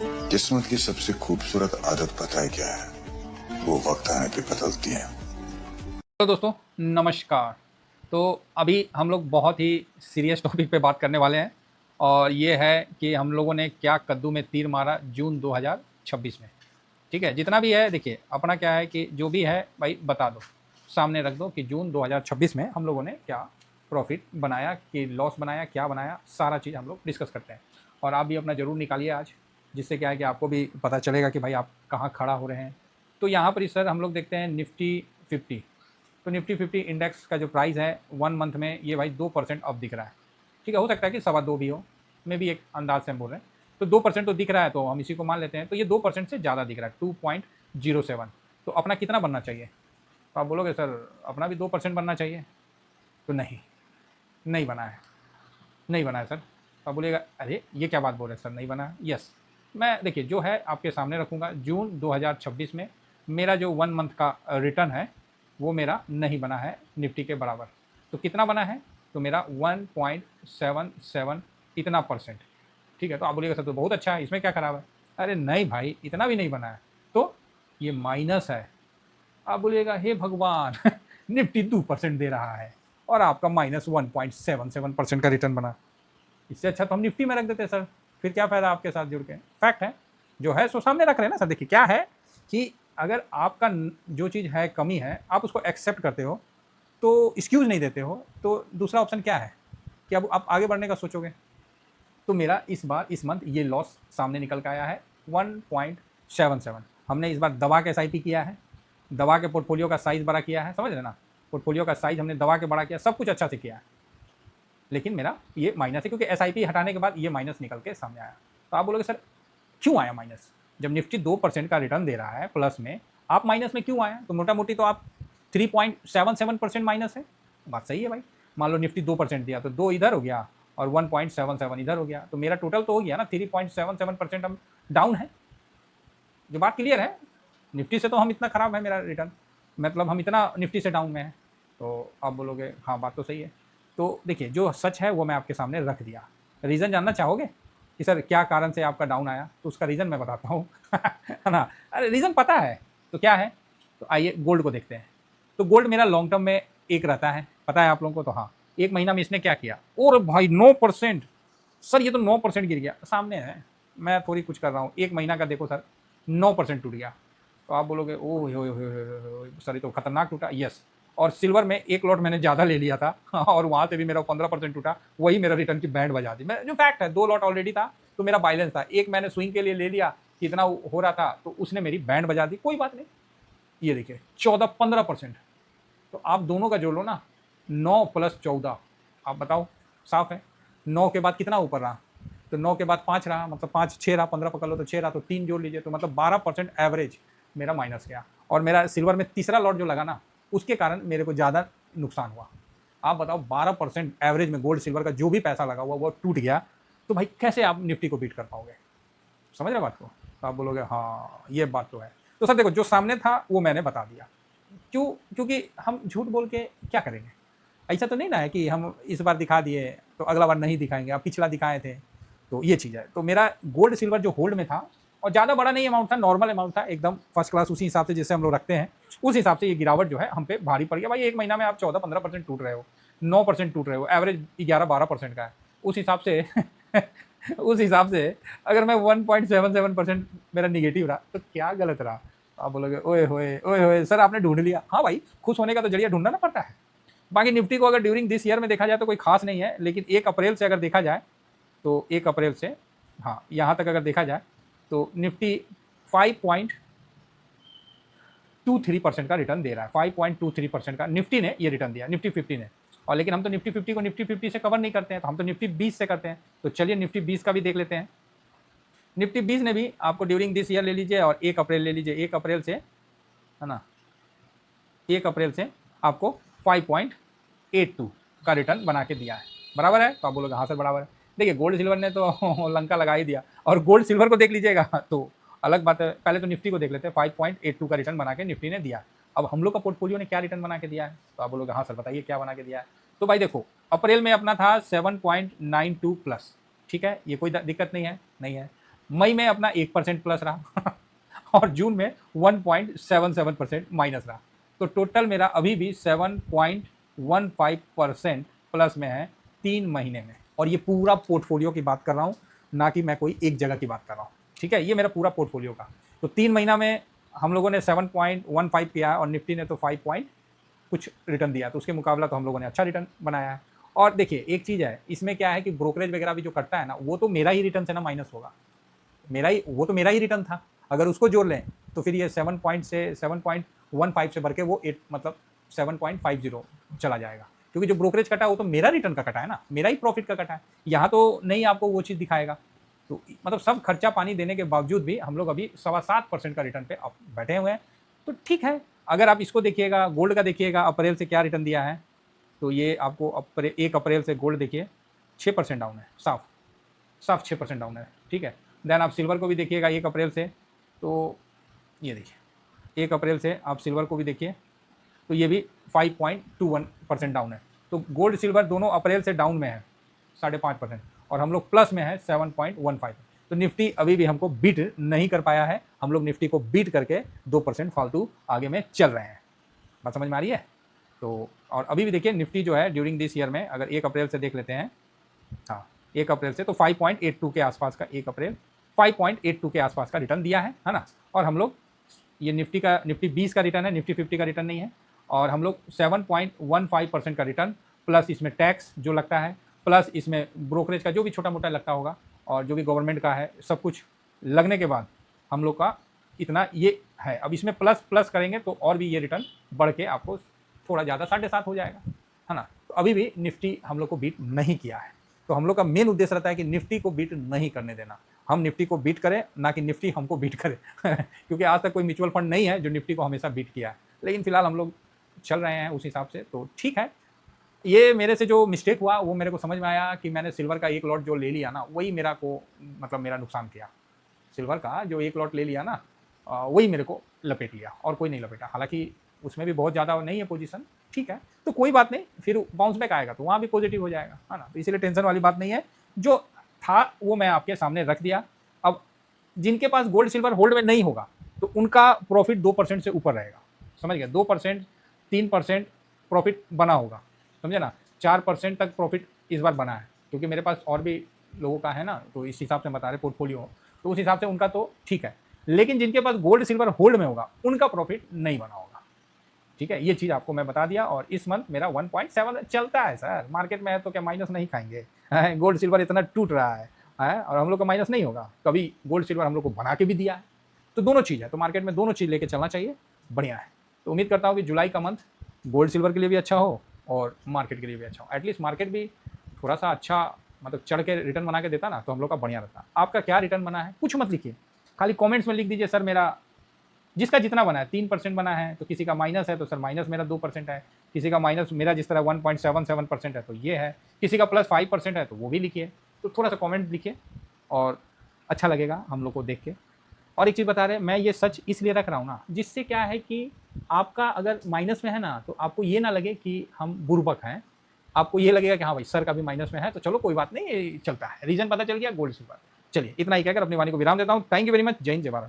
किस्मत की सबसे खूबसूरत आदत पता है क्या है? वो वक्त आने पे बदलती है। तो दोस्तों नमस्कार। तो अभी हम लोग बहुत ही सीरियस टॉपिक पे बात करने वाले हैं और ये है कि हम लोगों ने क्या कद्दू में तीर मारा जून 2026 में। ठीक है, जितना भी है देखिए अपना क्या है कि जो भी है भाई बता दो, सामने रख दो कि जून 2026 में हम लोगों ने क्या प्रॉफिट बनाया कि लॉस बनाया, क्या बनाया, सारा चीज़ हम लोग डिस्कस करते हैं। और आप भी अपना ज़रूर निकालिए आज, जिससे क्या है कि आपको भी पता चलेगा कि भाई आप कहाँ खड़ा हो रहे हैं। तो यहाँ पर इस सर हम लोग देखते हैं निफ्टी 50। तो निफ्टी 50 इंडेक्स का जो प्राइस है 1 मंथ में ये भाई 2% अप दिख रहा है। ठीक है, हो सकता है कि 2.25 भी हो, में भी एक अंदाज से हम बोल रहे हैं। तो 2% तो दिख रहा है, तो हम इसी को मान लेते हैं। तो ये 2% से ज़्यादा दिख रहा है, 2.07। तो अपना कितना बनना चाहिए? तो आप बोलोगे सर अपना भी 2% बनना चाहिए। तो नहीं, नहीं बना है, नहीं बना है सर। तो आप बोलिएगा अरे ये क्या बात बोल रहे हैं सर, नहीं बना है। यस, मैं देखिए जो है आपके सामने रखूँगा। जून 2026 में मेरा जो 1 मंथ का रिटर्न है वो मेरा नहीं बना है निफ्टी के बराबर। तो कितना बना है? तो मेरा 1.77 इतना परसेंट। ठीक है, तो आप बोलिएगा सर तो बहुत अच्छा है, इसमें क्या खराब है? अरे नहीं भाई, इतना भी नहीं बना है, तो ये माइनस है। आप बोलिएगा हे भगवान निफ्टी 2% दे रहा है और आपका -1.77% का रिटर्न बना। इससे अच्छा तो हम निफ्टी में रख देते सर, फिर क्या फायदा आपके साथ जुड़ के। फैक्ट है, जो है सो सामने रख रहे हैं ना सर। देखिए क्या है कि अगर आपका जो चीज़ है कमी है, आप उसको एक्सेप्ट करते हो, तो एक्सक्यूज नहीं देते हो, तो दूसरा ऑप्शन क्या है कि अब आप आगे बढ़ने का सोचोगे। तो मेरा इस बार इस मंथ ये लॉस सामने निकल के आया है 1.77। हमने इस बार दबा के एस किया है, दबा के पोर्टफोलियो का साइज बड़ा किया है, समझ रहे ना। पोर्टफोलियो का साइज हमने दबा के बड़ा किया, सब कुछ अच्छा से किया है, लेकिन मेरा ये माइनस है क्योंकि एस हटाने के बाद ये माइनस निकल के सामने आया। तो आप बोलोगे सर क्यों आया माइनस? जब निफ्टी 2% का रिटर्न दे रहा है प्लस में, आप माइनस में क्यों आया? तो मोटा मोटी तो आप 3.77% माइनस है। बात सही है भाई। मान लो निफ्टी 2% दिया तो 2 इधर हो गया और 1.77 इधर हो गया, तो मेरा टोटल तो हो गया ना 3.77% हम डाउन है। जो बात क्लियर है, निफ्टी से तो हम इतना खराब है मेरा रिटर्न, मतलब हम इतना निफ्टी से डाउन में है। तो आप बोलोगे हाँ बात तो सही है। तो देखिए जो सच है वो मैं आपके सामने रख दिया। रीज़न जानना चाहोगे कि सर क्या कारण से आपका डाउन आया? तो उसका रीज़न मैं बताता हूँ है ना। अरे रीज़न पता है तो क्या है। तो आइए गोल्ड को देखते हैं। तो गोल्ड मेरा लॉन्ग टर्म में एक रहता है, पता है आप लोगों को। तो हाँ, 1 महीना में इसने क्या किया, और भाई 9%। सर ये तो 9% गिर गया, सामने है, मैं थोड़ी कुछ कर रहा हूँ। 1 महीना का देखो सर, 9% टूट गया। तो आप बोलोगे ओह हो सर ये तो खतरनाक टूटा। यस, और सिल्वर में एक लॉट मैंने ज़्यादा ले लिया था और वहाँ से भी मेरा 15% टूटा, वही मेरा रिटर्न की बैंड बजा दी। मैं जो फैक्ट है 2 लॉट ऑलरेडी था तो मेरा बैलेंस था, एक मैंने स्विंग के लिए ले लिया कि इतना हो रहा था तो उसने मेरी बैंड बजा दी। कोई बात नहीं, ये देखिए 14-15%। तो आप दोनों का जोड़ लो ना, 9 + 14, आप बताओ, साफ है। 9 के बाद कितना ऊपर रहा? तो 9 के बाद 5 रहा, मतलब 5 6 रहा, 15 पकड़ लो तो 6 रहा, तो 3 जोड़ लीजिए, तो मतलब 12% एवरेज मेरा माइनस गया। और मेरा सिल्वर में तीसरा लॉट जो लगा ना, उसके कारण मेरे को ज़्यादा नुकसान हुआ। आप बताओ 12% एवरेज में गोल्ड सिल्वर का जो भी पैसा लगा हुआ वो टूट गया, तो भाई कैसे आप निफ्टी को बीट कर पाओगे? समझ रहे बात को? तो आप बोलोगे हाँ ये बात तो है। तो सर देखो जो सामने था वो मैंने बता दिया। क्यों? क्योंकि हम झूठ बोल के क्या करेंगे? ऐसा तो नहीं ना है कि हम इस बार दिखा दिए तो अगला बार नहीं दिखाएंगे, अब पिछला दिखाए थे। तो ये चीज़ है। तो मेरा गोल्ड सिल्वर जो होल्ड में था, और ज़्यादा बड़ा नहीं अमाउंट था, नॉर्मल अमाउंट था, एकदम फर्स्ट क्लास, उसी हिसाब से जैसे हम लोग रखते हैं उस हिसाब से ये गिरावट जो है हम पे भारी पड़ गया। भाई 1 महीना में आप 14-15% टूट रहे हो, 9% टूट रहे हो, एवरेज 11-12% का है। उस हिसाब से उस हिसाब से अगर मैं 1.77% मेरा निगेटिव रहा तो क्या गलत रहा? आप बोलोगे ओए होए सर आपने ढूंढ लिया। हाँ भाई, खुश होने का तो जरिया ढूंढना ना पड़ता है। बाकी निफ्टी को अगर ड्यूरिंग दिस ईयर में देखा जाए तो कोई खास नहीं है, लेकिन 1 अप्रैल से अगर देखा जाए तो 1 अप्रैल से हाँ यहाँ तक अगर देखा जाए तो निफ्टी 5.23% का रिटर्न दे रहा है। 5.23% का निफ्टी ने ये रिटर्न दिया, निफ्टी 50 ने। और लेकिन हम तो निफ्टी 50 को निफ्टी 50 से कवर नहीं करते हैं, तो हम तो निफ्टी 20 से करते हैं। तो चलिए निफ्टी 20 का भी देख लेते हैं। निफ्टी 20 ने भी आपको ड्यूरिंग दिस ईयर ले लीजिए और 1 अप्रैल ले लीजिए, 1 अप्रैल से, है ना, 1 अप्रैल से आपको 5.82 का रिटर्न बना के दिया है। बराबर है? तो आप बोलोगे हाँ सर बराबर है। देखिए गोल्ड सिल्वर ने तो लंका लगा ही दिया। और गोल्ड सिल्वर को देख लीजिएगा तो अलग बात है। पहले तो निफ्टी को देख लेते हैं, 5.82 का रिटर्न बना के निफ्टी ने दिया। अब हम लोग का पोर्टफोलियो ने क्या रिटर्न बना के दिया है? तो आप बोलोगे हाँ सर बताइए क्या बना के दिया है। तो भाई देखो, अप्रैल में अपना था 7.92 प्लस, ठीक है, ये कोई दिक्कत नहीं है, नहीं है। मई में अपना 1% प्लस रहा और जून में 1.77% माइनस रहा। तो टोटल मेरा अभी भी 7.15% प्लस में है 3 महीने में। और ये पूरा पोर्टफोलियो की बात कर रहा हूँ, ना कि मैं कोई एक जगह की बात कर रहा हूँ। ठीक है, ये मेरा पूरा पोर्टफोलियो का। तो 3 महीना में हम लोगों ने 7.15 किया है और निफ्टी ने तो 5 पॉइंट कुछ रिटर्न दिया, तो उसके मुकाबला तो हम लोगों ने अच्छा रिटर्न बनाया है। और देखिए एक चीज़ है, इसमें क्या है कि ब्रोकरेज वगैरह भी जो कटता है ना, वो तो मेरा ही रिटर्न से ना माइनस होगा, वो तो मेरा ही रिटर्न था। अगर उसको जोड़ लें तो फिर ये 7.15 से बढ़ के वो 8 मतलब 7.50 चला जाएगा, क्योंकि जो ब्रोकरेज कटा है वो तो मेरा रिटर्न का कटा है ना, मेरा ही प्रॉफिट का कटा है। यहाँ तो नहीं आपको वो चीज़ दिखाएगा। तो मतलब सब खर्चा पानी देने के बावजूद भी हम लोग अभी 7.25% का रिटर्न पे अब बैठे हुए हैं। तो ठीक है, अगर आप इसको देखिएगा, गोल्ड का देखिएगा, अप्रैल से क्या रिटर्न दिया है, तो ये आपको 1 अप्रैल से गोल्ड देखिए 6% डाउन है, साफ 6% डाउन है। ठीक है, देन आप सिल्वर को भी देखिएगा 1 अप्रैल से, तो ये देखिए 1 अप्रैल से आप सिल्वर को भी देखिए, तो ये भी 5.21% डाउन है। तो गोल्ड सिल्वर दोनों अप्रैल से डाउन में है 5.5%, और हम लोग प्लस में है 7.15। तो निफ्टी अभी भी हमको बीट नहीं कर पाया है, हम लोग निफ्टी को बीट करके 2% फालतू आगे में चल रहे हैं। बात समझ में आ रही है? तो और अभी भी देखिए निफ्टी जो है ड्यूरिंग दिस ईयर में, अगर 1 अप्रैल से देख लेते हैं, हाँ 1 अप्रैल से, तो 5.82 के आसपास का, 1 अप्रैल 5.82 के आसपास का रिटर्न दिया है ना। और हम लोग ये निफ्टी 20 का रिटर्न है, निफ्टी 50 का रिटर्न नहीं है। और हम लोग 7.15% का रिटर्न, प्लस इसमें टैक्स जो लगता है, प्लस इसमें ब्रोकरेज का जो भी छोटा मोटा लगता होगा, और जो भी गवर्नमेंट का है, सब कुछ लगने के बाद हम लोग का इतना ये है। अब इसमें प्लस प्लस करेंगे तो और भी ये रिटर्न बढ़ के आपको थोड़ा ज़्यादा 7.5 हो जाएगा, है ना। तो अभी भी निफ्टी हम लोग को बीट नहीं किया है। तो हम लोग का मेन उद्देश्य रहता है कि निफ्टी को बीट नहीं करने देना, हम निफ्टी को बीट करें, ना कि निफ्टी हमको बीट करे क्योंकि आज तक कोई म्यूचुअल फंड नहीं है जो निफ्टी को हमेशा बीट किया है, लेकिन फिलहाल हम लोग चल रहे हैं उस हिसाब से, तो ठीक है। ये मेरे से जो मिस्टेक हुआ वो मेरे को समझ में आया कि मैंने सिल्वर का 1 लॉट जो ले लिया ना, वही मेरा को मतलब मेरा नुकसान किया। सिल्वर का जो 1 लॉट ले लिया ना, वही मेरे को लपेट लिया, और कोई नहीं लपेटा। हालांकि उसमें भी बहुत ज़्यादा नहीं है पोजीशन, ठीक है, तो कोई बात नहीं, फिर बाउंस बैक आएगा तो वहाँ भी पॉजिटिव हो जाएगा, है ना। तो इसीलिए टेंशन वाली बात नहीं है, जो था वो मैं आपके सामने रख दिया। अब जिनके पास गोल्ड सिल्वर होल्ड में नहीं होगा तो उनका प्रॉफिट 2% से ऊपर रहेगा, समझ गए। 2% 3% प्रॉफिट बना होगा, समझे ना। 4% तक प्रॉफिट इस बार बना है, क्योंकि मेरे पास और भी लोगों का है ना, तो इस हिसाब से बता रहे पोर्टफोलियो, तो उस हिसाब से उनका तो ठीक है। लेकिन जिनके पास गोल्ड सिल्वर होल्ड में होगा उनका प्रॉफिट नहीं बना होगा, ठीक है। ये चीज़ आपको मैं बता दिया। और इस मंथ मेरा 1.7 चलता है सर, मार्केट में है तो क्या माइनस नहीं खाएंगे? गोल्ड सिल्वर इतना टूट रहा है और हम लोग का माइनस नहीं होगा कभी। गोल्ड सिल्वर हम लोग को बना के भी दिया है, तो दोनों चीज़ है, तो मार्केट में दोनों चीज़ लेके चलना चाहिए, बढ़िया है। तो उम्मीद करता हूँ कि जुलाई का मंथ गोल्ड सिल्वर के लिए भी अच्छा हो और मार्केट के लिए भी अच्छा हो। एटलीस्ट मार्केट भी थोड़ा सा अच्छा मतलब चढ़ के रिटर्न बना के देता ना, तो हम लोग का बढ़िया रहता। आपका क्या रिटर्न बना है कुछ मत लिखिए, खाली कमेंट्स में लिख दीजिए सर मेरा जिसका जितना बना है 3% बना है, तो किसी का माइनस है तो सर माइनस मेरा 2% है, किसी का माइनस मेरा जिस तरह 1.77% है तो ये है, किसी का प्लस 5% है तो वो भी लिखिए। तो थोड़ा सा कमेंट लिखिए और अच्छा लगेगा हम लोग को देख के। और एक चीज़ बता रहे, मैं ये सच इसलिए रख रहा हूँ ना, जिससे क्या है कि आपका अगर माइनस में है ना, तो आपको ये ना लगे कि हम बुर्बक हैं, आपको ये लगेगा कि हाँ भाई सर का भी माइनस में है, तो चलो कोई बात नहीं, चलता है। रीजन पता चल गया, गोल्ड सिल्वर। चलिए इतना ही कहकर अपनी वाणी को विराम देता हूँ। Thank you very much. जय हिंद, जय भारत।